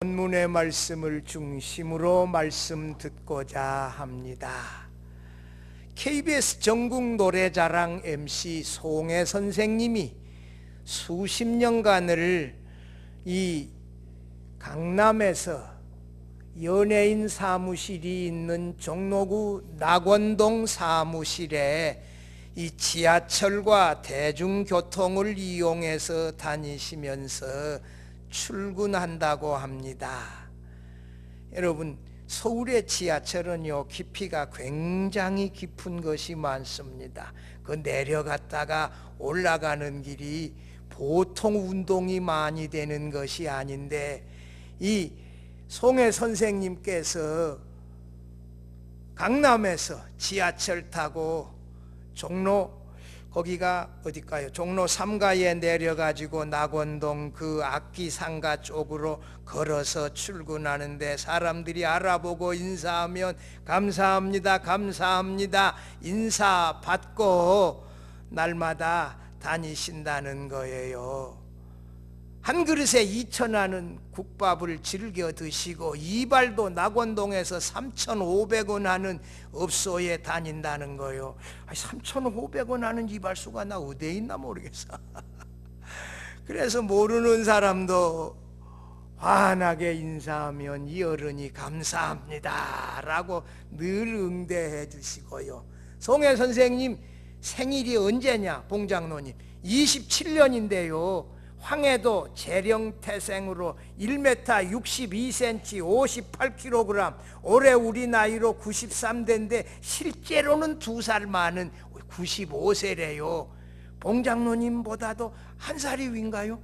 본문의 말씀을 중심으로 말씀 듣고자 합니다. KBS 전국 노래자랑 MC 송혜 선생님이 수십 년간을 이 강남에서 연예인 사무실이 있는 종로구 낙원동 사무실에 이 지하철과 대중교통을 이용해서 다니시면서 출근한다고 합니다. 여러분, 서울의 지하철은요, 깊이가 굉장히 깊은 것이 많습니다. 그 내려갔다가 올라가는 길이 보통 운동이 많이 되는 것이 아닌데, 이 송혜 선생님께서 강남에서 지하철 타고 종로, 거기가 어딜까요? 종로 3가에 내려가지고 낙원동 그 악기상가 쪽으로 걸어서 출근하는데, 사람들이 알아보고 인사하면 감사합니다, 감사합니다 인사 받고 날마다 다니신다는 거예요. 한 그릇에 2,000원하는 국밥을 즐겨 드시고 이발도 낙원동에서 3,500원 하는 업소에 다닌다는 거예요. 3,500원 하는 이발소가 나 어디에 있나 모르겠어. 그래서 모르는 사람도 환하게 인사하면 이 어른이 감사합니다 라고 늘 응대해 주시고요. 송혜 선생님 생일이 언제냐? 봉장로님 27년인데요 황해도 재령태생으로 1m 62cm 58kg, 올해 우리 나이로 93대인데 실제로는 2살 많은 95세래요 봉장로님보다도 한 살이 위인가요?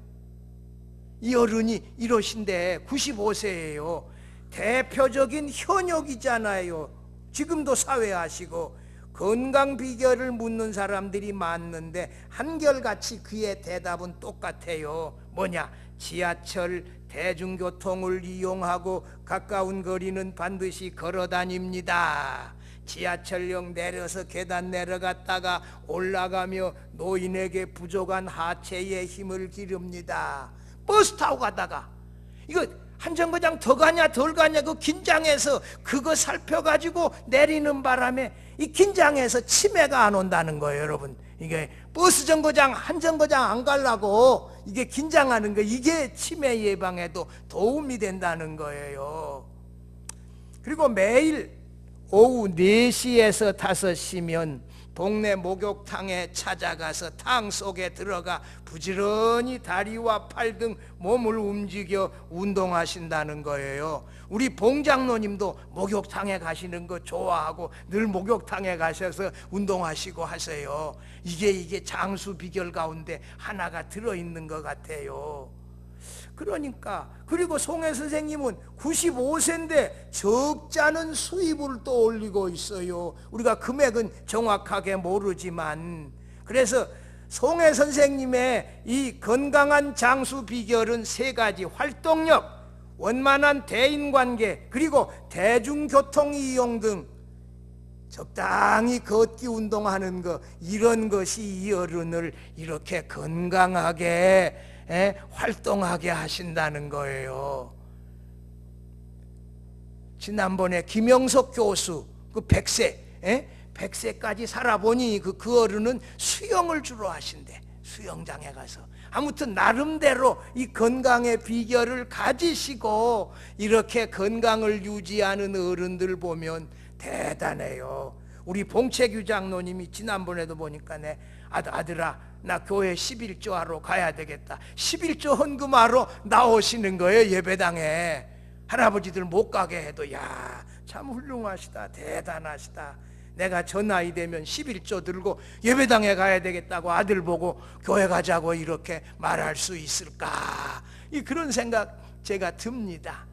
이 어른이 이러신데 95세예요 대표적인 현역이잖아요. 지금도 사회하시고. 건강 비결을 묻는 사람들이 많는데 한결같이 그의 대답은 똑같아요. 뭐냐? 지하철, 대중교통을 이용하고 가까운 거리는 반드시 걸어 다닙니다. 지하철역 내려서 계단 내려갔다가 올라가며 노인에게 부족한 하체의 힘을 기릅니다. 버스 타고 가다가 이거 한 정거장 더 가냐 덜 가냐 그 긴장해서 그거 살펴가지고 내리는 바람에 이 긴장해서 치매가 안 온다는 거예요. 여러분, 이게 버스 정거장 한 정거장 안 가려고 이게 긴장하는 거, 이게 치매 예방에도 도움이 된다는 거예요. 그리고 매일 오후 4시에서 5시면 동네 목욕탕에 찾아가서 탕 속에 들어가 부지런히 다리와 팔 등 몸을 움직여 운동하신다는 거예요. 우리 봉장로님도 목욕탕에 가시는 거 좋아하고 늘 목욕탕에 가셔서 운동하시고 하세요. 이게 장수 비결 가운데 하나가 들어있는 것 같아요. 그러니까, 그리고 송혜 선생님은 95세인데 적지 않은 수입을 또 올리고 있어요. 우리가 금액은 정확하게 모르지만. 그래서 송혜 선생님의 이 건강한 장수 비결은 3가지: 활동력, 원만한 대인관계, 그리고 대중교통 이용 등 적당히 걷기 운동하는 것, 이런 것이 이 어른을 이렇게 건강하게 활동하게 하신다는 거예요. 지난번에 김영석 교수 그 100세까지 살아보니 그 어른은 수영을 주로 하신대. 수영장에 가서 아무튼 나름대로 이 건강의 비결을 가지시고 이렇게 건강을 유지하는 어른들 보면 대단해요. 우리 봉채규 장로님이 지난번에도 보니까 아들아 나 교회 11조 하러 가야 되겠다. 11조 헌금하러 나오시는 거예요. 예배당에. 할아버지들 못 가게 해도 야, 참 훌륭하시다, 대단하시다. 내가 저 나이 되면 11조 들고 예배당에 가야 되겠다고 아들 보고 교회 가자고 이렇게 말할 수 있을까? 그런 생각 제가 듭니다.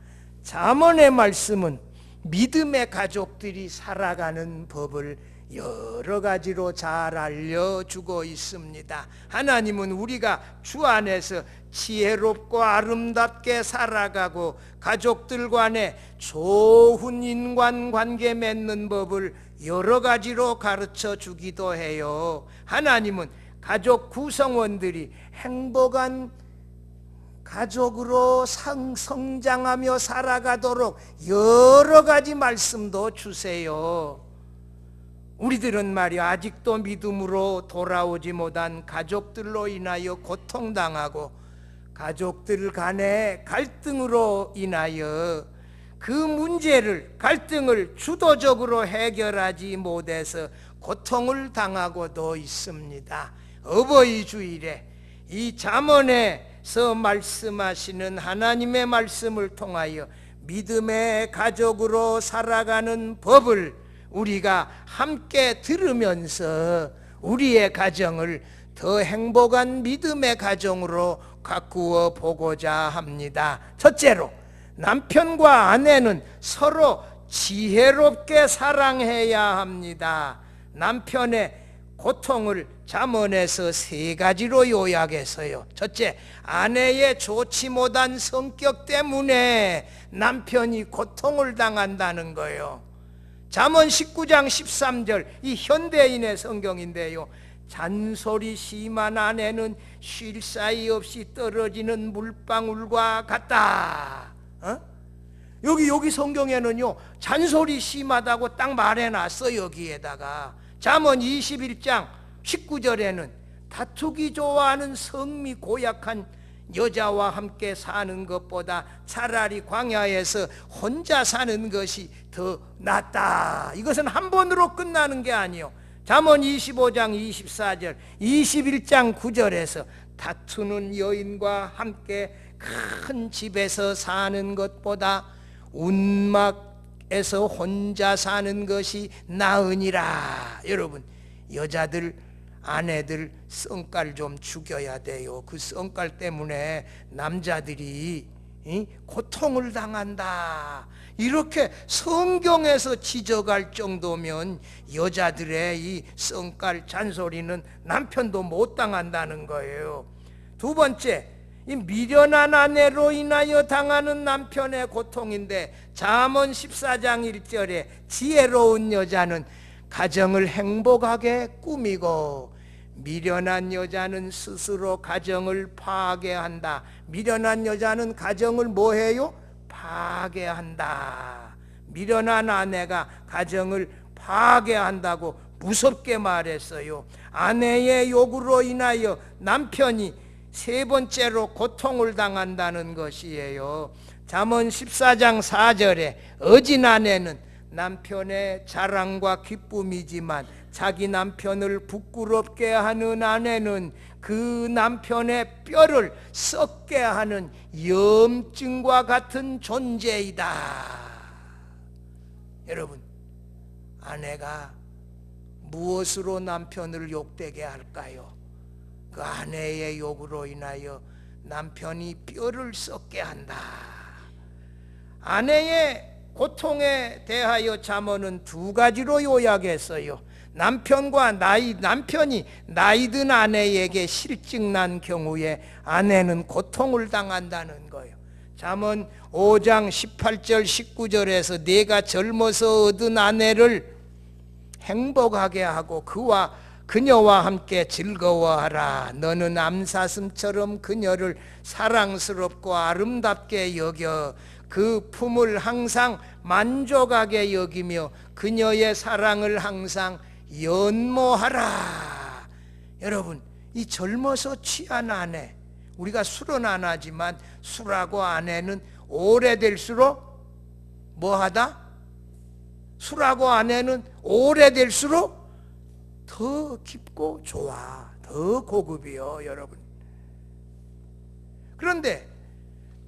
잠언의 말씀은 믿음의 가족들이 살아가는 법을 여러 가지로 잘 알려주고 있습니다. 하나님은 우리가 주 안에서 지혜롭고 아름답게 살아가고 가족들 간에 좋은 인간관계 맺는 법을 여러 가지로 가르쳐 주기도 해요. 하나님은 가족 구성원들이 행복한 가족으로 성장하며 살아가도록 여러 가지 말씀도 주세요. 우리들은 말이야 아직도 믿음으로 돌아오지 못한 가족들로 인하여 고통당하고 가족들 간의 갈등으로 인하여 그 문제를 갈등을 주도적으로 해결하지 못해서 고통을 당하고도 있습니다. 어버이 주일에 이 잠언에서 말씀하시는 하나님의 말씀을 통하여 믿음의 가족으로 살아가는 법을 우리가 함께 들으면서 우리의 가정을 더 행복한 믿음의 가정으로 가꾸어 보고자 합니다. 첫째로, 남편과 아내는 서로 지혜롭게 사랑해야 합니다. 남편의 고통을 잠언에서 세 가지로 요약해서요. 첫째, 아내의 좋지 못한 성격 때문에 남편이 고통을 당한다는 거예요. 잠언 19장 13절, 이 현대인의 성경인데요. 잔소리 심한 아내는 쉴 사이 없이 떨어지는 물방울과 같다. 여기 성경에는요 잔소리 심하다고 딱 말해놨어. 여기에다가 잠언 21장 19절에는 다투기 좋아하는 성미 고약한 여자와 함께 사는 것보다 차라리 광야에서 혼자 사는 것이 더 낫다. 이것은 한 번으로 끝나는 게 아니요. 잠언 25장 24절, 21장 9절에서 다투는 여인과 함께 큰 집에서 사는 것보다 운막에서 혼자 사는 것이 나으니라. 여러분, 여자들, 아내들 성깔 좀 죽여야 돼요. 그 성깔 때문에 남자들이 고통을 당한다. 이렇게 성경에서 지적할 정도면 여자들의 이 성깔 잔소리는 남편도 못 당한다는 거예요. 두 번째, 이 미련한 아내로 인하여 당하는 남편의 고통인데 잠언 14장 1절에 지혜로운 여자는 가정을 행복하게 꾸미고 미련한 여자는 스스로 가정을 파괴한다. 미련한 여자는 가정을 뭐해요? 파괴한다. 미련한 아내가 가정을 파괴한다고 무섭게 말했어요. 아내의 요구로 인하여 남편이 세 번째로 고통을 당한다는 것이에요. 잠언 14장 4절에 어진 아내는 남편의 자랑과 기쁨이지만 자기 남편을 부끄럽게 하는 아내는 그 남편의 뼈를 썩게 하는 염증과 같은 존재이다. 여러분, 아내가 무엇으로 남편을 욕되게 할까요? 그 아내의 욕으로 인하여 남편이 뼈를 썩게 한다. 아내의 고통에 대하여 잠언은 두 가지로 요약했어요. 남편이 나이든 아내에게 실증난 경우에 아내는 고통을 당한다는 거예요. 잠언 5장 18절 19절에서 내가 젊어서 얻은 아내를 행복하게 하고 그녀와 함께 즐거워하라. 너는 암사슴처럼 그녀를 사랑스럽고 아름답게 여겨 그 품을 항상 만족하게 여기며 그녀의 사랑을 항상 연모하라. 여러분, 이 젊어서 취한 아내, 우리가 술은 안 하지만 술하고 아내는 오래될수록 뭐하다? 술하고 아내는 오래될수록 더 깊고 좋아, 더 고급이요, 여러분. 그런데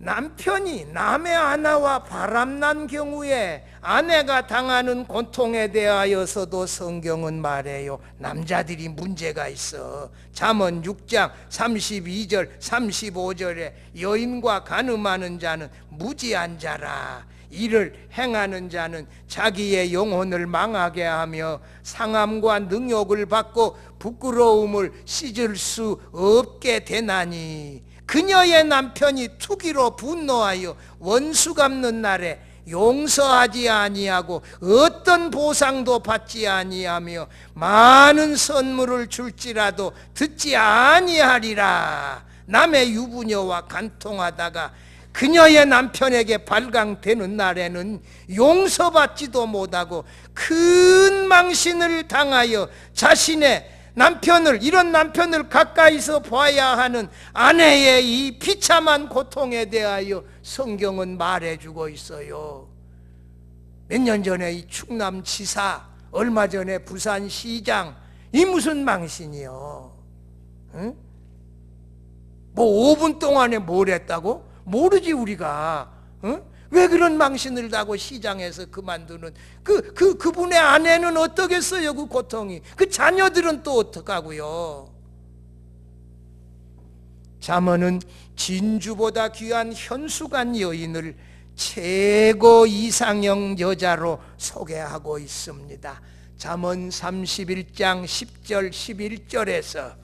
남편이 남의 아내와 바람난 경우에 아내가 당하는 고통에 대하여서도 성경은 말해요. 남자들이 문제가 있어. 잠언 6장 32절 35절에 여인과 간음하는 자는 무지한 자라. 이를 행하는 자는 자기의 영혼을 망하게 하며 상함과 능욕을 받고 부끄러움을 씻을 수 없게 되나니 그녀의 남편이 투기로 분노하여 원수 갚는 날에 용서하지 아니하고 어떤 보상도 받지 아니하며 많은 선물을 줄지라도 듣지 아니하리라. 남의 유부녀와 간통하다가 그녀의 남편에게 발광되는 날에는 용서받지도 못하고 큰 망신을 당하여 자신의 남편을, 이런 남편을 가까이서 봐야 하는 아내의 이 비참한 고통에 대하여 성경은 말해주고 있어요. 몇 년 전에 이 충남지사, 얼마 전에 부산시장, 이 무슨 망신이요? 응? 뭐 5분 동안에 뭘 했다고? 모르지 우리가. 응? 왜 그런 망신을 당하고 시장에서 그만두는 그분의 아내는 어떠겠어요? 그 고통이. 그 자녀들은 또 어떡하고요? 잠언은 진주보다 귀한 현수간 여인을 최고 이상형 여자로 소개하고 있습니다. 잠언 31장 10절 11절에서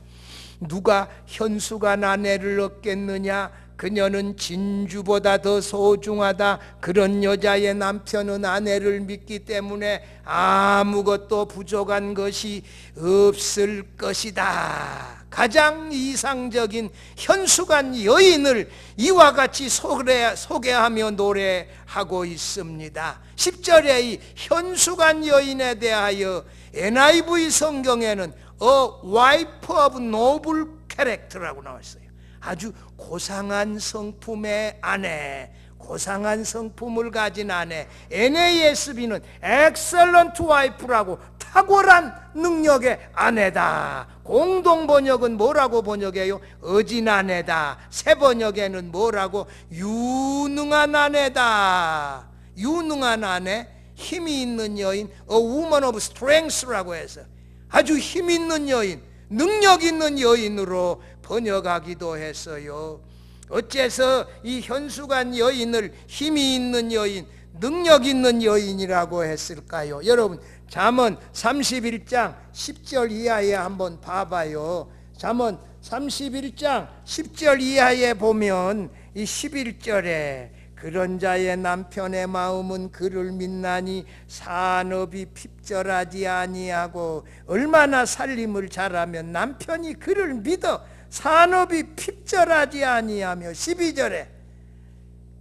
누가 현수간 아내를 얻겠느냐? 그녀는 진주보다 더 소중하다. 그런 여자의 남편은 아내를 믿기 때문에 아무것도 부족한 것이 없을 것이다. 가장 이상적인 현수간 여인을 이와 같이 소개하며 노래하고 있습니다. 10절에 이 현수간 여인에 대하여 NIV 성경에는 A wife of noble character라고 나왔어요. 아주 고상한 성품의 아내, 고상한 성품을 가진 아내. NASB는 excellent wife라고 탁월한 능력의 아내다. 공동 번역은 뭐라고 번역해요? 어진 아내다. 새 번역에는 뭐라고? 유능한 아내다. 유능한 아내, 힘이 있는 여인, a woman of strength라고 해서 아주 힘 있는 여인, 능력 있는 여인으로 번역하기도 했어요. 어째서 이 현수간 여인을 힘이 있는 여인, 능력 있는 여인이라고 했을까요? 여러분, 잠언 31장 10절 이하에 한번 봐봐요. 잠언 31장 10절 이하에 보면 이 11절에 그런 자의 남편의 마음은 그를 믿나니 산업이 핍절하지 아니하고, 얼마나 살림을 잘하면 남편이 그를 믿어 산업이 핍절하지 아니하며. 12절에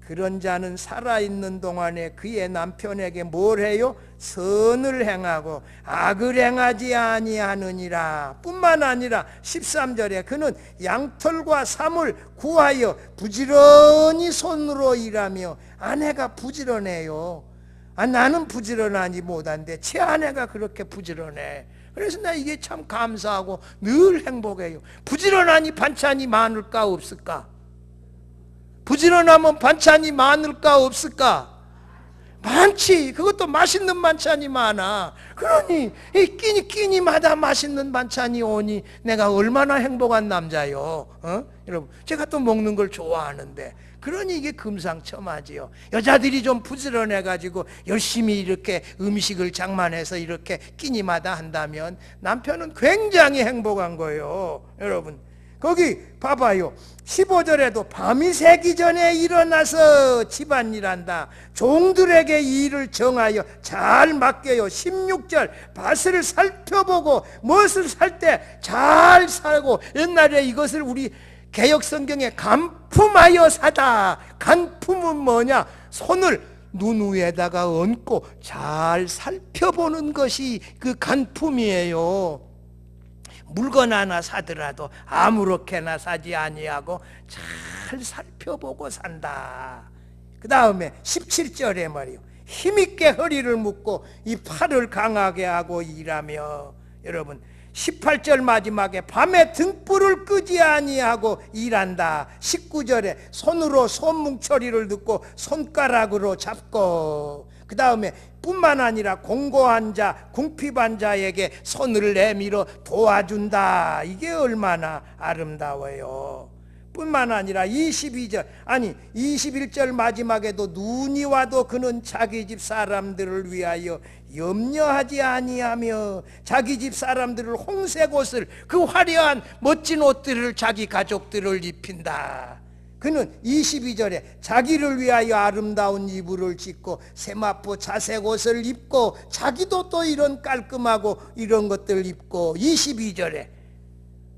그런 자는 살아있는 동안에 그의 남편에게 뭘 해요? 선을 행하고 악을 행하지 아니하느니라. 뿐만 아니라 13절에 그는 양털과 삼을 구하여 부지런히 손으로 일하며. 아내가 부지런해요. 나는 부지런하지 못한데 제 아내가 그렇게 부지런해. 그래서 나 이게 참 감사하고 늘 행복해요. 부지런하니 반찬이 많을까 없을까? 부지런하면 반찬이 많을까 없을까? 많지. 그것도 맛있는 반찬이 많아. 그러니 이 끼니마다 맛있는 반찬이 오니 내가 얼마나 행복한 남자요. 여러분, 제가 또 먹는 걸 좋아하는데, 그러니 이게 금상첨화지요. 여자들이 좀 부지런해가지고 열심히 이렇게 음식을 장만해서 이렇게 끼니마다 한다면 남편은 굉장히 행복한 거예요. 여러분, 거기 봐봐요. 15절에도 밤이 새기 전에 일어나서 집안일한다. 종들에게 일을 정하여 잘 맡겨요. 16절 밭을 살펴보고 무엇을 살 때 잘 사고. 옛날에 이것을 우리 개역성경에 간품하여 사다. 간품은 뭐냐? 손을 눈 위에다가 얹고 잘 살펴보는 것이 그 간품이에요. 물건 하나 사더라도 아무렇게나 사지 아니하고 잘 살펴보고 산다. 그 다음에 17절에 말이요, 힘있게 허리를 묶고 이 팔을 강하게 하고 일하며. 여러분, 18절 마지막에 밤에 등불을 끄지 아니하고 일한다. 19절에 손으로 손뭉쳐리를 넣고 손가락으로 잡고. 그 다음에 뿐만 아니라 공고한 자, 궁핍한 자에게 손을 내밀어 도와준다. 이게 얼마나 아름다워요. 뿐만 아니라 21절 마지막에도 눈이 와도 그는 자기 집 사람들을 위하여 염려하지 아니하며, 자기 집 사람들을 홍색 옷을, 그 화려한 멋진 옷들을 자기 가족들을 입힌다. 그는 22절에 자기를 위하여 아름다운 이불을 짓고 세마포 자색 옷을 입고 자기도 또 이런 깔끔하고 이런 것들 입고. 22절에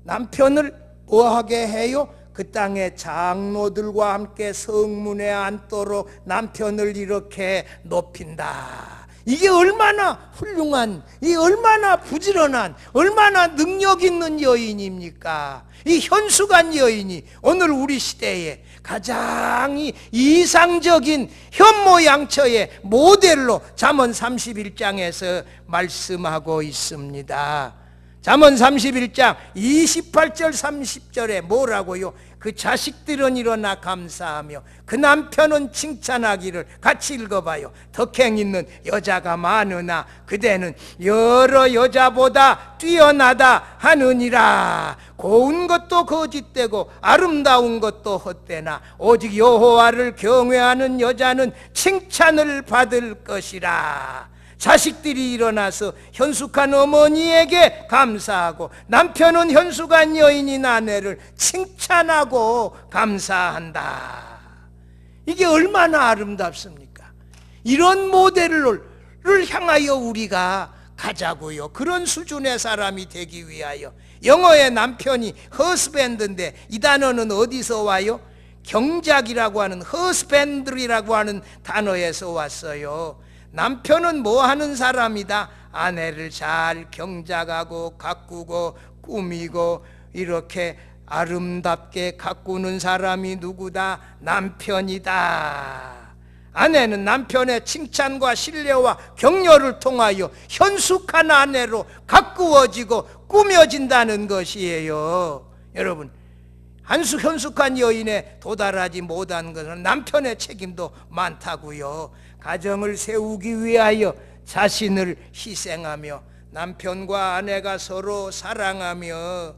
남편을 뭐하게 해요? 그 땅의 장로들과 함께 성문에 앉도록 남편을 이렇게 높인다. 이게 얼마나 훌륭한, 이 얼마나 부지런한, 얼마나 능력 있는 여인입니까? 이 현숙한 여인이 오늘 우리 시대에 가장 이상적인 현모양처의 모델로 잠언 31장에서 말씀하고 있습니다. 잠언 31장 28절 30절에 뭐라고요? 그 자식들은 일어나 감사하며 그 남편은 칭찬하기를. 같이 읽어봐요. 덕행 있는 여자가 많으나 그대는 여러 여자보다 뛰어나다 하느니라. 고운 것도 거짓되고 아름다운 것도 헛되나 오직 여호와를 경외하는 여자는 칭찬을 받을 것이라. 자식들이 일어나서 현숙한 어머니에게 감사하고 남편은 현숙한 여인인 아내를 칭찬하고 감사한다. 이게 얼마나 아름답습니까? 이런 모델을 향하여 우리가 가자고요. 그런 수준의 사람이 되기 위하여. 영어의 남편이 husband인데 이 단어는 어디서 와요? 경작이라고 하는 husband이라고 하는 단어에서 왔어요. 남편은 뭐 하는 사람이다? 아내를 잘 경작하고 가꾸고 꾸미고 이렇게 아름답게 가꾸는 사람이 누구다? 남편이다. 아내는 남편의 칭찬과 신뢰와 격려를 통하여 현숙한 아내로 가꾸어지고 꾸며진다는 것이에요. 여러분, 현숙한 여인에 도달하지 못한 것은 남편의 책임도 많다고요. 가정을 세우기 위하여 자신을 희생하며 남편과 아내가 서로 사랑하며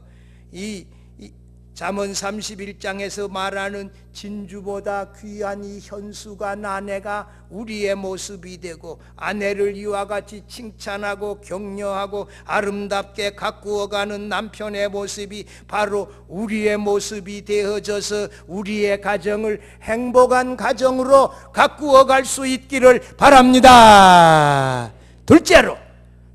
이 잠언 31장에서 말하는 진주보다 귀한 이 현숙한 아내가 우리의 모습이 되고 아내를 이와 같이 칭찬하고 격려하고 아름답게 가꾸어가는 남편의 모습이 바로 우리의 모습이 되어져서 우리의 가정을 행복한 가정으로 가꾸어갈 수 있기를 바랍니다. 둘째로,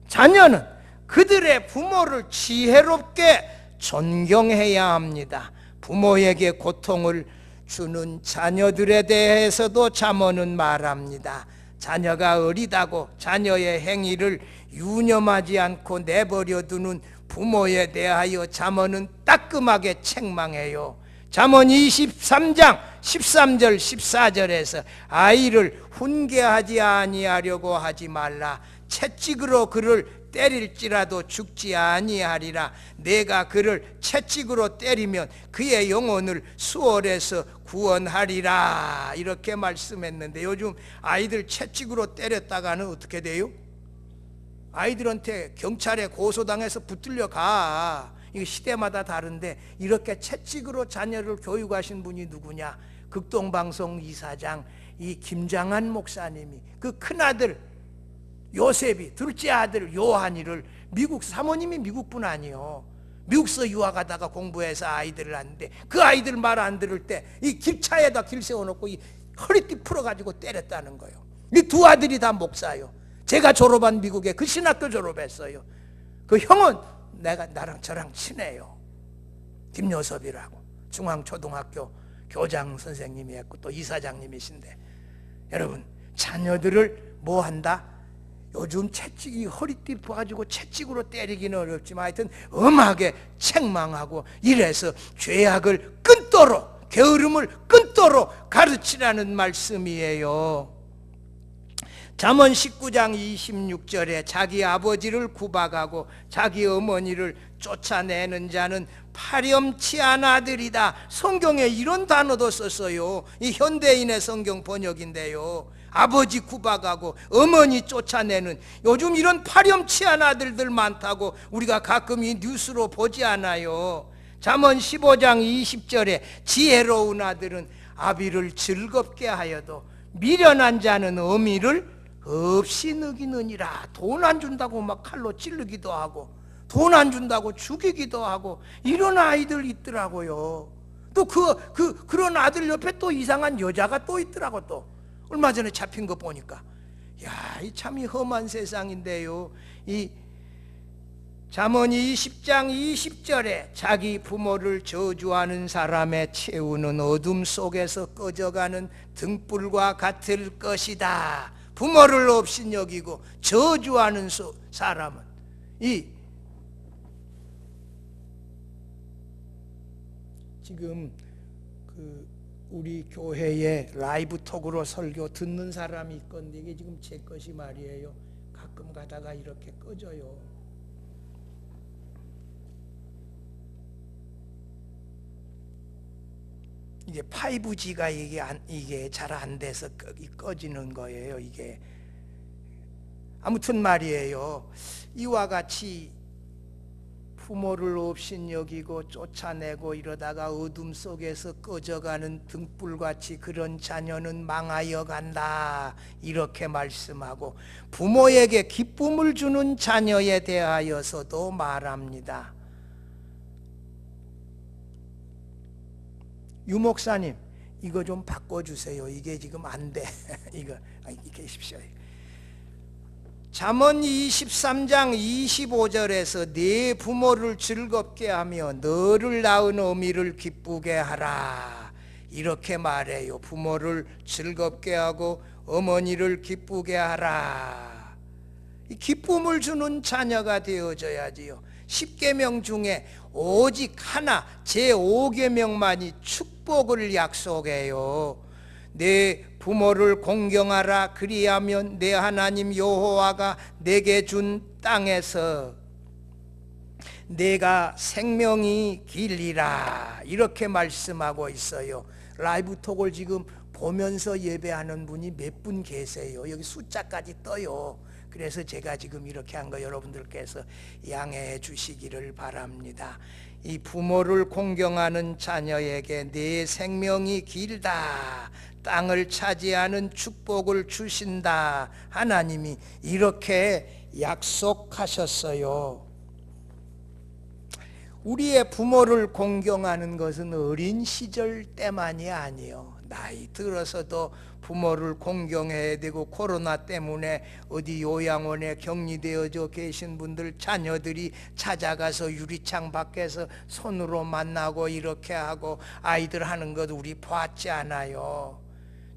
자녀는 그들의 부모를 지혜롭게 존경해야 합니다. 부모에게 고통을 주는 자녀들에 대해서도 잠언은 말합니다. 자녀가 어리다고 자녀의 행위를 유념하지 않고 내버려 두는 부모에 대하여 잠언은 따끔하게 책망해요. 잠언 23장 13절 14절에서 아이를 훈계하지 아니하려고 하지 말라. 채찍으로 그를 때릴지라도 죽지 아니하리라. 내가 그를 채찍으로 때리면 그의 영혼을 수월에서 구원하리라. 이렇게 말씀했는데 요즘 아이들 채찍으로 때렸다가는 어떻게 돼요? 아이들한테 경찰에 고소당해서 붙들려 가. 이거 시대마다 다른데 이렇게 채찍으로 자녀를 교육하신 분이 누구냐? 극동방송 이사장 이 김장한 목사님이 그 큰아들 요셉이 둘째 아들 요한이를 미국, 사모님이 미국분 아니요, 미국서 유학하다가 공부해서 아이들을 낳는데 그 아이들 말 안 들을 때 이 길차에다 길 세워놓고 이 허리띠 풀어가지고 때렸다는 거예요. 이 두 아들이 다 목사요. 제가 졸업한 미국에 그 신학교 졸업했어요. 그 형은 나랑 저랑 친해요. 김요섭이라고 중앙초등학교 교장 선생님이 했고 또 이사장님이신데, 여러분 자녀들을 뭐 한다? 요즘 채찍이 허리띠 봐가지고 채찍으로 때리기는 어렵지만 하여튼 엄하게 책망하고 이래서 죄악을 끊도록, 게으름을 끊도록 가르치라는 말씀이에요. 잠언 19장 26절에 자기 아버지를 구박하고 자기 어머니를 쫓아내는 자는 파렴치한 아들이다. 성경에 이런 단어도 썼어요. 이 현대인의 성경 번역인데요. 아버지 구박하고 어머니 쫓아내는, 요즘 이런 파렴치한 아들들 많다고 우리가 가끔 이 뉴스로 보지 않아요. 잠언 15장 20절에 지혜로운 아들은 아비를 즐겁게 하여도 미련한 자는 어미를 없이 느끼느니라. 돈 안 준다고 막 칼로 찌르기도 하고 돈 안 준다고 죽이기도 하고 이런 아이들 있더라고요. 또 그런 아들 옆에 또 이상한 여자가 또 있더라고. 또 얼마 전에 잡힌 거 보니까 야, 이 참 이 험한 세상인데요. 이 잠언 20장 20절에 자기 부모를 저주하는 사람의 최후는 어둠 속에서 꺼져가는 등불과 같을 것이다. 부모를 업신여기고 저주하는 사람은 지금 우리 교회에 라이브 톡으로 설교 듣는 사람이 있건데 이게 지금 제 것이 말이에요. 가끔 가다가 이렇게 꺼져요. 이게 5G가 이게 잘 안 돼서 꺼지는 거예요. 이게 아무튼 말이에요. 이와 같이 부모를 업신여기고 쫓아내고 이러다가 어둠 속에서 꺼져가는 등불같이 그런 자녀는 망하여 간다, 이렇게 말씀하고 부모에게 기쁨을 주는 자녀에 대하여서도 말합니다. 유 목사님, 이거 좀 바꿔주세요. 이게 지금 안 돼. 이거 계십시오. 잠언 23장 25절에서 네 부모를 즐겁게 하며 너를 낳은 어미를 기쁘게 하라, 이렇게 말해요. 부모를 즐겁게 하고 어머니를 기쁘게 하라. 이 기쁨을 주는 자녀가 되어져야지요. 10계명 중에 오직 하나, 제5계명만이 축복을 약속해요. 내 부모를 공경하라, 그리하면 내 하나님 여호와가 내게 준 땅에서 내가 생명이 길리라, 이렇게 말씀하고 있어요. 라이브 톡을 지금 보면서 예배하는 분이 몇 분 계세요. 여기 숫자까지 떠요. 그래서 제가 지금 이렇게 한 거 여러분들께서 양해해 주시기를 바랍니다. 이 부모를 공경하는 자녀에게 내 생명이 길다, 땅을 차지하는 축복을 주신다, 하나님이 이렇게 약속하셨어요. 우리의 부모를 공경하는 것은 어린 시절 때만이 아니에요. 나이 들어서도 부모를 공경해야 되고, 코로나 때문에 어디 요양원에 격리되어져 계신 분들 자녀들이 찾아가서 유리창 밖에서 손으로 만나고 이렇게 하고 아이들 하는 것 우리 봤지 않아요?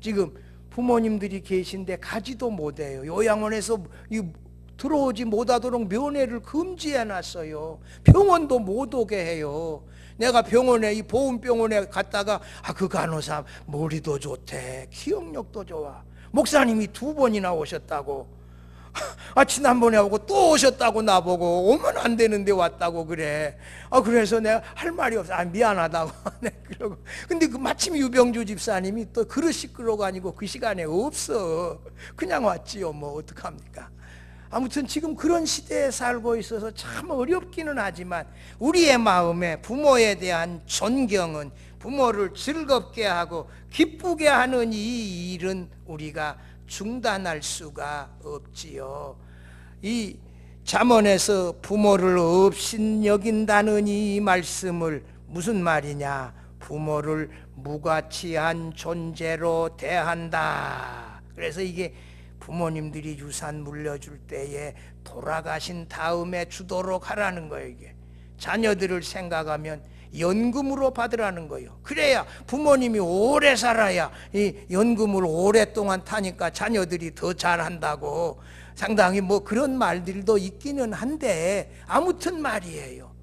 지금 부모님들이 계신데 가지도 못해요. 요양원에서 들어오지 못하도록 면회를 금지해 놨어요. 병원도 못 오게 해요. 내가 병원에, 이 보훈병원에 갔다가 그 간호사 머리도 좋대, 기억력도 좋아, 목사님이 2번이나 오셨다고, 지난번에 오고 또 오셨다고 나보고, 오면 안 되는데 왔다고 그래. 그래서 내가 할 말이 없어. 미안하다고. 그러고. 근데 마침 유병주 집사님이 또 그릇 씻으러 아니고 그 시간에 없어. 그냥 왔지요. 뭐 어떡합니까? 아무튼 지금 그런 시대에 살고 있어서 참 어렵기는 하지만 우리의 마음에 부모에 대한 존경은, 부모를 즐겁게 하고 기쁘게 하는 이 일은 우리가 중단할 수가 없지요. 이 잠언에서 부모를 업신여긴다는 이 말씀을 무슨 말이냐? 부모를 무가치한 존재로 대한다. 그래서 이게 부모님들이 유산 물려줄 때에 돌아가신 다음에 주도록 하라는 거예요. 이게 자녀들을 생각하면 연금으로 받으라는 거예요. 그래야 부모님이 오래 살아야 이 연금을 오랫동안 타니까 자녀들이 더 잘한다고, 상당히 뭐 그런 말들도 있기는 한데, 아무튼 말이에요.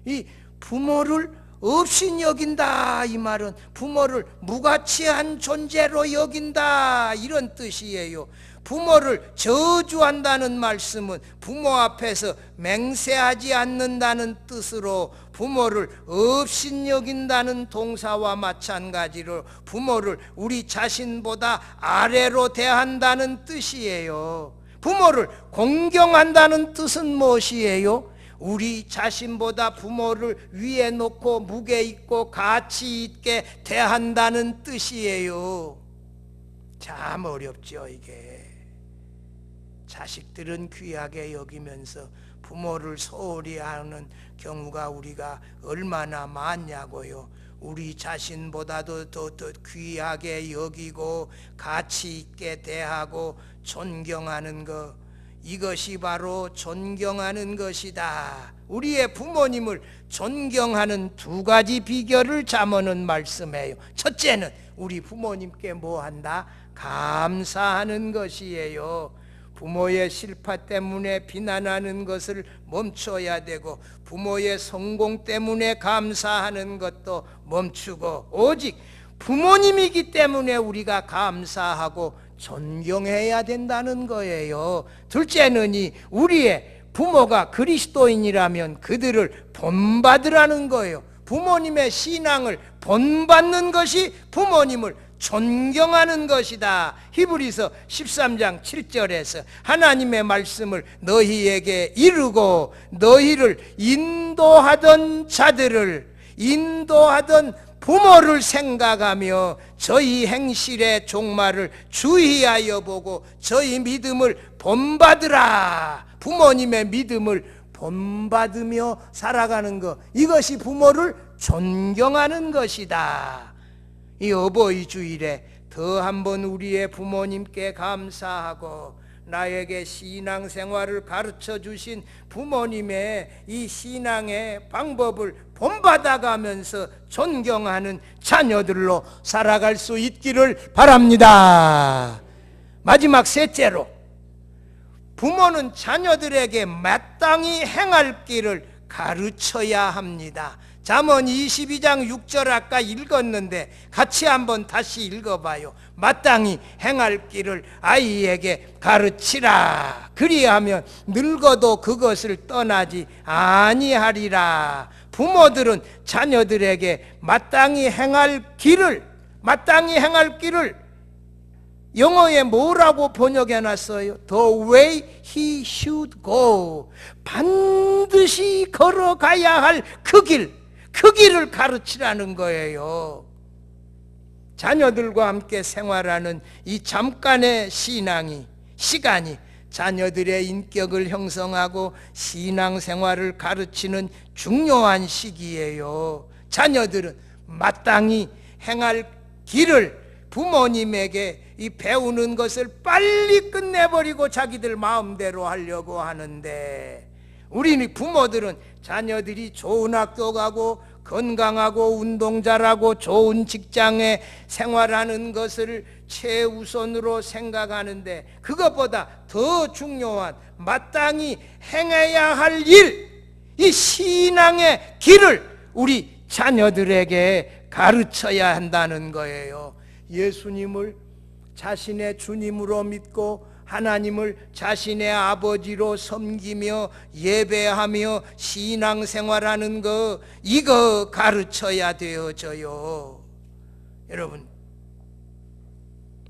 이 부모를 업신여긴다, 이 말은 부모를 무가치한 존재로 여긴다, 이런 뜻이에요. 부모를 저주한다는 말씀은 부모 앞에서 맹세하지 않는다는 뜻으로, 부모를 업신여긴다는 동사와 마찬가지로 부모를 우리 자신보다 아래로 대한다는 뜻이에요. 부모를 공경한다는 뜻은 무엇이에요? 우리 자신보다 부모를 위에 놓고 무게 있고 가치 있게 대한다는 뜻이에요. 참 어렵죠, 이게. 자식들은 귀하게 여기면서 부모를 소홀히 하는 경우가 우리가 얼마나 많냐고요. 우리 자신보다도 더 귀하게 여기고 가치 있게 대하고 존경하는 거, 이것이 바로 존경하는 것이다. 우리의 부모님을 존경하는 두 가지 비결을 잠언은 말씀해요. 첫째는 우리 부모님께 뭐 한다? 감사하는 것이에요. 부모의 실파 때문에 비난하는 것을 멈춰야 되고, 부모의 성공 때문에 감사하는 것도 멈추고, 오직 부모님이기 때문에 우리가 감사하고 존경해야 된다는 거예요. 둘째는 우리의 부모가 그리스도인이라면 그들을 본받으라는 거예요. 부모님의 신앙을 본받는 것이 부모님을 존경하는 것이다. 히브리서 13장 7절에서 하나님의 말씀을 너희에게 이루고 너희를 인도하던 자들을, 인도하던 부모를 생각하며 저희 행실의 종말을 주의하여 보고 저희 믿음을 본받으라. 부모님의 믿음을 본받으며 살아가는 것, 이것이 부모를 존경하는 것이다. 이 어버이 주일에 더 한번 우리의 부모님께 감사하고, 나에게 신앙생활을 가르쳐 주신 부모님의 이 신앙의 방법을 본받아가면서 존경하는 자녀들로 살아갈 수 있기를 바랍니다. 마지막 셋째로, 부모는 자녀들에게 마땅히 행할 길을 가르쳐야 합니다. 잠언 22장 6절 아까 읽었는데 같이 한번 다시 읽어봐요. 마땅히 행할 길을 아이에게 가르치라. 그리하면 늙어도 그것을 떠나지 아니하리라. 부모들은 자녀들에게 마땅히 행할 길을 영어에 뭐라고 번역해놨어요? The way he should go. 반드시 걸어가야 할 그 길을 가르치라는 거예요. 자녀들과 함께 생활하는 이 잠깐의 시간이 자녀들의 인격을 형성하고 신앙생활을 가르치는 중요한 시기예요. 자녀들은 마땅히 행할 길을 부모님에게 이 배우는 것을 빨리 끝내버리고 자기들 마음대로 하려고 하는데, 우리 부모들은 자녀들이 좋은 학교 가고 건강하고 운동 잘하고 좋은 직장에 생활하는 것을 최우선으로 생각하는데, 그것보다 더 중요한 마땅히 행해야 할 일, 이 신앙의 길을 우리 자녀들에게 가르쳐야 한다는 거예요. 예수님을 자신의 주님으로 믿고 하나님을 자신의 아버지로 섬기며 예배하며 신앙생활하는 거, 이거 가르쳐야 되어져요. 여러분,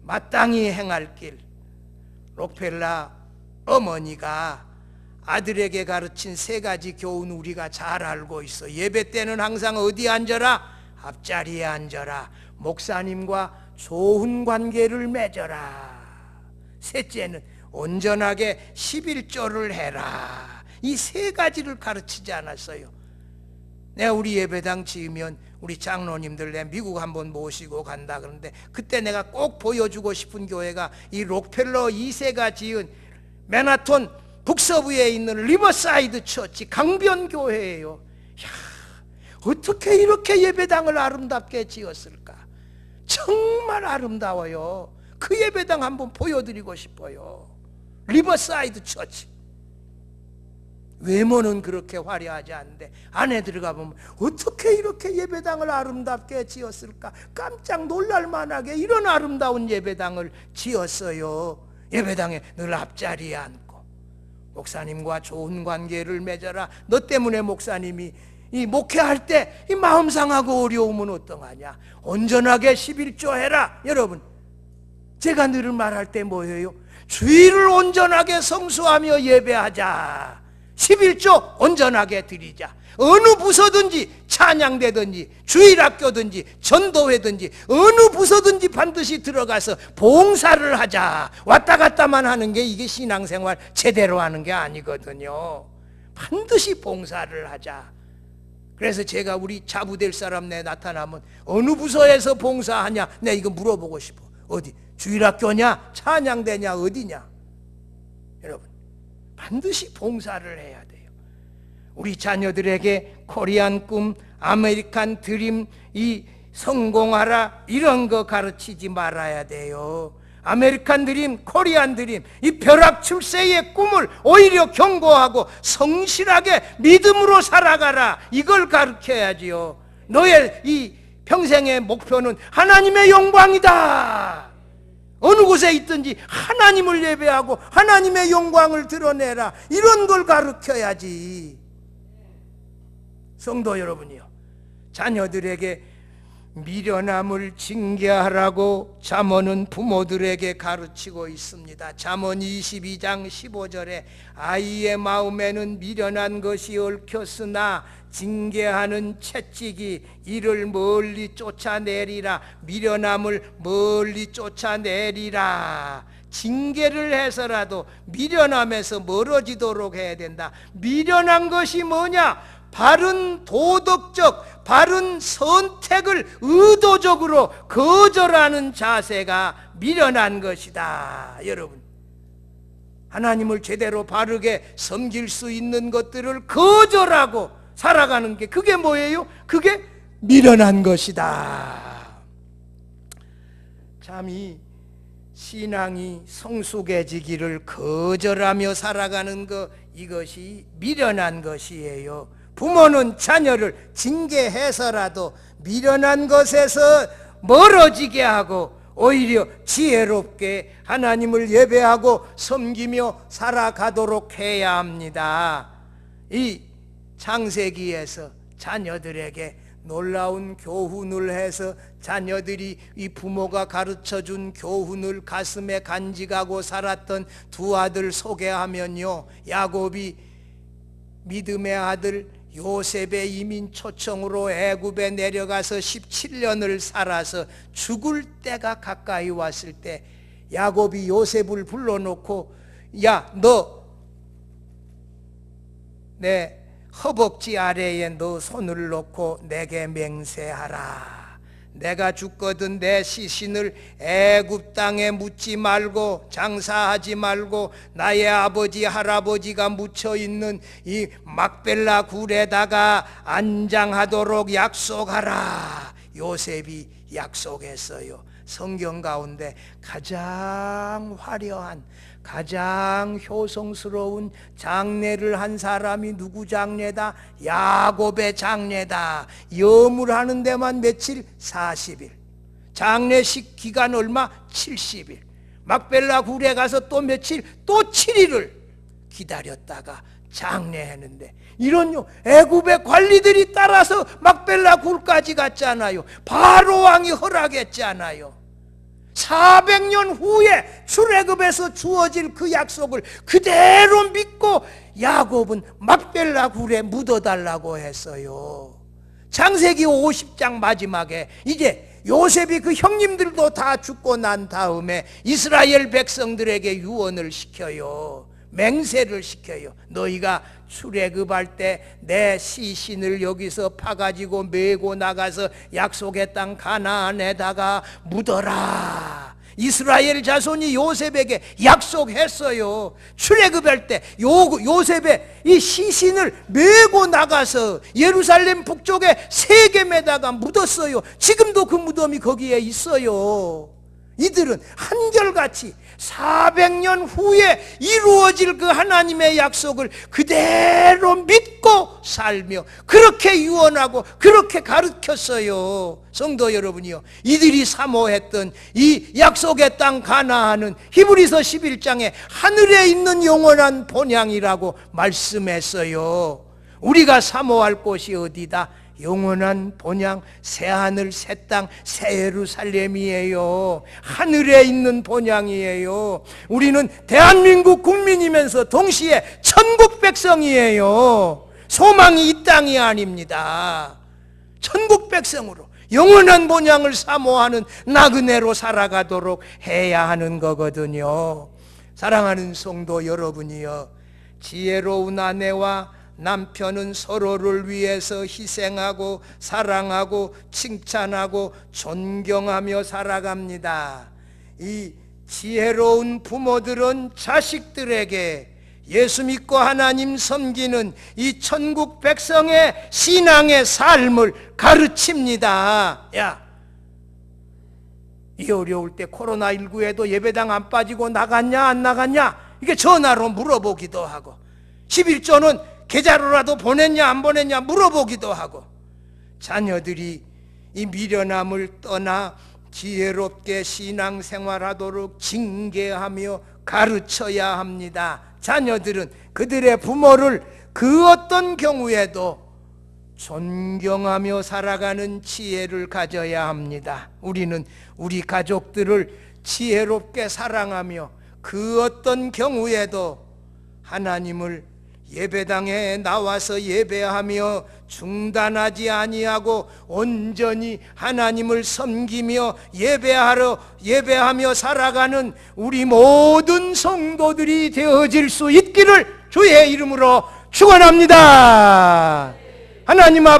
마땅히 행할 길, 록펠라 어머니가 아들에게 가르친 세 가지 교훈 우리가 잘 알고 있어. 예배 때는 항상 어디 앉아라? 앞자리에 앉아라. 목사님과 좋은 관계를 맺어라. 셋째는 온전하게 11조를 해라. 이 세 가지를 가르치지 않았어요. 내가 우리 예배당 지으면 우리 장로님들 내 미국 한번 모시고 간다 그러는데, 그때 내가 꼭 보여주고 싶은 교회가 이 록펠러 2세가 지은 맨하튼 북서부에 있는 리버사이드 처치 강변교회예요. 어떻게 이렇게 예배당을 아름답게 지었을까? 정말 아름다워요. 그 예배당 한번 보여드리고 싶어요. 리버사이드 처치. 외모는 그렇게 화려하지 않은데 안에 들어가 보면 어떻게 이렇게 예배당을 아름답게 지었을까? 깜짝 놀랄 만하게 이런 아름다운 예배당을 지었어요. 예배당에 늘 앞자리에 앉고 목사님과 좋은 관계를 맺어라. 너 때문에 목사님이 이 목회할 때 이 마음 상하고 어려우면 어떡하냐? 온전하게 11조 해라. 여러분, 제가 늘 말할 때 뭐예요? 주일을 온전하게 성수하며 예배하자. 11조 온전하게 드리자. 어느 부서든지 찬양대든지 주일학교든지 전도회든지 어느 부서든지 반드시 들어가서 봉사를 하자. 왔다 갔다만 하는 게 이게 신앙생활 제대로 하는 게 아니거든요. 반드시 봉사를 하자. 그래서 제가 우리 자부될 사람 내 나타나면 어느 부서에서 봉사하냐? 내가 이거 물어보고 싶어. 어디? 주일학교냐? 찬양대냐? 어디냐? 여러분, 반드시 봉사를 해야 돼요. 우리 자녀들에게 코리안 꿈, 아메리칸 드림, 이 성공하라 이런 거 가르치지 말아야 돼요. 아메리칸 드림, 코리안 드림, 이 벼락 출세의 꿈을 오히려 경고하고 성실하게 믿음으로 살아가라 이걸 가르쳐야지요. 너의 이 평생의 목표는 하나님의 영광이다. 어느 곳에 있든지 하나님을 예배하고 하나님의 영광을 드러내라 이런 걸 가르쳐야지. 성도 여러분이요, 자녀들에게 미련함을 징계하라고 잠언은 부모들에게 가르치고 있습니다. 잠언 22장 15절에 아이의 마음에는 미련한 것이 얽혔으나 징계하는 채찍이 이를 멀리 쫓아내리라. 미련함을 멀리 쫓아내리라. 징계를 해서라도 미련함에서 멀어지도록 해야 된다. 미련한 것이 뭐냐? 바른 도덕적, 바른 선택을 의도적으로 거절하는 자세가 미련한 것이다. 여러분, 하나님을 제대로 바르게 섬길 수 있는 것들을 거절하고 살아가는 게 그게 뭐예요? 그게 미련한 것이다. 참 이 신앙이 성숙해지기를 거절하며 살아가는 것, 이것이 미련한 것이에요. 부모는 자녀를 징계해서라도 미련한 것에서 멀어지게 하고 오히려 지혜롭게 하나님을 예배하고 섬기며 살아가도록 해야 합니다. 이 창세기에서 자녀들에게 놀라운 교훈을 해서 자녀들이 이 부모가 가르쳐준 교훈을 가슴에 간직하고 살았던 두 아들 소개하면요, 야곱이 믿음의 아들 요셉의 이민 초청으로 애굽에 내려가서 17년을 살아서 죽을 때가 가까이 왔을 때 야곱이 요셉을 불러놓고, 야, 너 내 허벅지 아래에 너 손을 놓고 내게 맹세하라. 내가 죽거든 내 시신을 애굽 땅에 묻지 말고 장사하지 말고 나의 아버지 할아버지가 묻혀 있는 이 막벨라 굴에다가 안장하도록 약속하라. 요셉이 약속했어요. 성경 가운데 가장 화려한, 가장 효성스러운 장례를 한 사람이 누구 장례다? 야곱의 장례다. 염을 하는 데만 며칠? 40일. 장례식 기간 얼마? 70일. 막벨라 굴에 가서 또 며칠? 또 7일을 기다렸다가 장례했는데, 이런 애굽의 관리들이 따라서 막벨라 굴까지 갔잖아요. 바로 왕이 허락했잖아요. 400년 후에 출애굽에서 주어질 그 약속을 그대로 믿고 야곱은 막벨라 굴에 묻어달라고 했어요. 창세기 50장 마지막에 이제 요셉이 그 형님들도 다 죽고 난 다음에 이스라엘 백성들에게 유언을 시켜요. 맹세를 시켜요. 너희가 출애굽할 때 내 시신을 여기서 파가지고 메고 나가서 약속의 땅 가나안에다가 묻어라. 이스라엘 자손이 요셉에게 약속했어요. 출애굽할 때 요셉의 이 시신을 메고 나가서 예루살렘 북쪽에 세겜에다가 묻었어요. 지금도 그 무덤이 거기에 있어요. 이들은 한결같이 400년 후에 이루어질 그 하나님의 약속을 그대로 믿고 살며 그렇게 유언하고 그렇게 가르쳤어요. 성도 여러분이요, 이들이 사모했던 이 약속의 땅 가나안은 히브리서 11장에 하늘에 있는 영원한 본향이라고 말씀했어요. 우리가 사모할 곳이 어디다? 영원한 본향, 새하늘, 새 땅, 새 예루살렘이에요. 하늘에 있는 본향이에요. 우리는 대한민국 국민이면서 동시에 천국 백성이에요. 소망이 이 땅이 아닙니다. 천국 백성으로 영원한 본향을 사모하는 나그네로 살아가도록 해야 하는 거거든요. 사랑하는 성도 여러분이여, 지혜로운 아내와 남편은 서로를 위해서 희생하고 사랑하고 칭찬하고 존경하며 살아갑니다. 이 지혜로운 부모들은 자식들에게 예수 믿고 하나님 섬기는 이 천국 백성의 신앙의 삶을 가르칩니다. 야, 이 어려울 때 코로나19에도 예배당 안 빠지고 나갔냐 안 나갔냐 이게 전화로 물어보기도 하고, 11조는 계좌로라도 보냈냐 안 보냈냐 물어보기도 하고, 자녀들이 이 미련함을 떠나 지혜롭게 신앙생활하도록 징계하며 가르쳐야 합니다. 자녀들은 그들의 부모를 그 어떤 경우에도 존경하며 살아가는 지혜를 가져야 합니다. 우리는 우리 가족들을 지혜롭게 사랑하며 그 어떤 경우에도 하나님을 예배당에 나와서 예배하며 중단하지 아니하고 온전히 하나님을 섬기며 예배하며 살아가는 우리 모든 성도들이 되어질 수 있기를 주의 이름으로 축원합니다. 하나님 아버지,